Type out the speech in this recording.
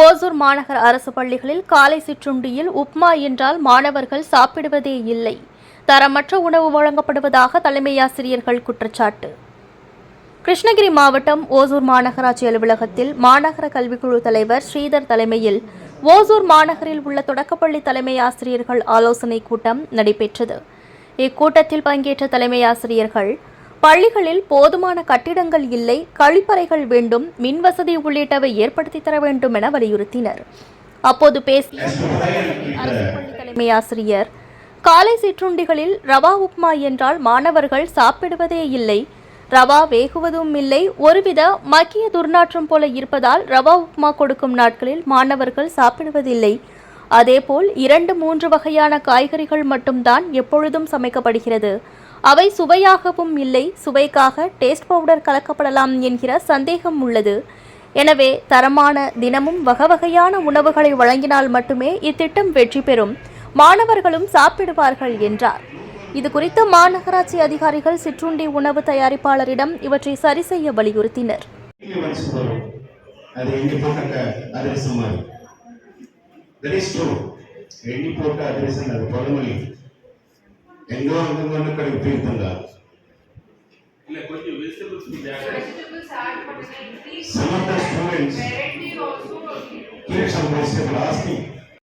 ஓசூர் மாநகர அரசு பள்ளிகளில் காலை சிற்றுண்டியில் உப்மா என்றால் மாணவர்கள் சாப்பிடுவதே இல்லை. தரமற்ற உணவு வழங்கப்படுவதாக தலைமை ஆசிரியர்கள் குற்றச்சாட்டு. கிருஷ்ணகிரி மாவட்டம் ஓசூர் மாநகராட்சி அலுவலகத்தில் மாநகர கல்விக்குழு தலைவர் ஸ்ரீதர் தலைமையில் ஓசூர் மாநகரில் உள்ள தொடக்கப்பள்ளி தலைமை ஆசிரியர்கள் ஆலோசனைக் கூட்டம் நடைபெற்றது. இக்கூட்டத்தில் பங்கேற்ற தலைமை ஆசிரியர்கள் பள்ளிகளில் போதுமான கட்டிடங்கள் இல்லை, கழிப்பறைகள் வேண்டும், மின்வசதி உள்ளிட்டவை ஏற்படுத்தி தர வேண்டும் என வலியுறுத்தினர். அப்போது பேசிய அரசு பள்ளி தலைமை ஆசிரியர், காலை சிற்றுண்டிகளில் ரவா உப்மா என்றால் மாணவர்கள் சாப்பிடுவதே இல்லை, ரவா வேகுவதும் இல்லை, ஒருவித மக்கிய துர்நாற்றம் போல இருப்பதால் ரவா உப்மா கொடுக்கும் நாட்களில் மாணவர்கள் சாப்பிடுவதில்லை. அதேபோல் 2-3 வகையான காய்கறிகள் மட்டும்தான் எப்பொழுதும் சமைக்கப்படுகிறது. அவை சுவையாகவும் இல்லை, சுவைக்காக டேஸ்ட் பவுடர் கலக்கப்படலாம் என்கிற சந்தேகம் உள்ளது. எனவே தரமான தினமும் வகையான உணவுகளை வழங்கினால் மட்டுமே இத்திட்டம் வெற்றி பெறும், மாணவர்களும் சாப்பிடுவார்கள் என்றார். இதுகுறித்து மாநகராட்சி அதிகாரிகள் சிற்றுண்டி உணவு தயாரிப்பாளரிடம் இவற்றை சரி செய்ய வலியுறுத்தினர். Some of the students keep some vegetable asking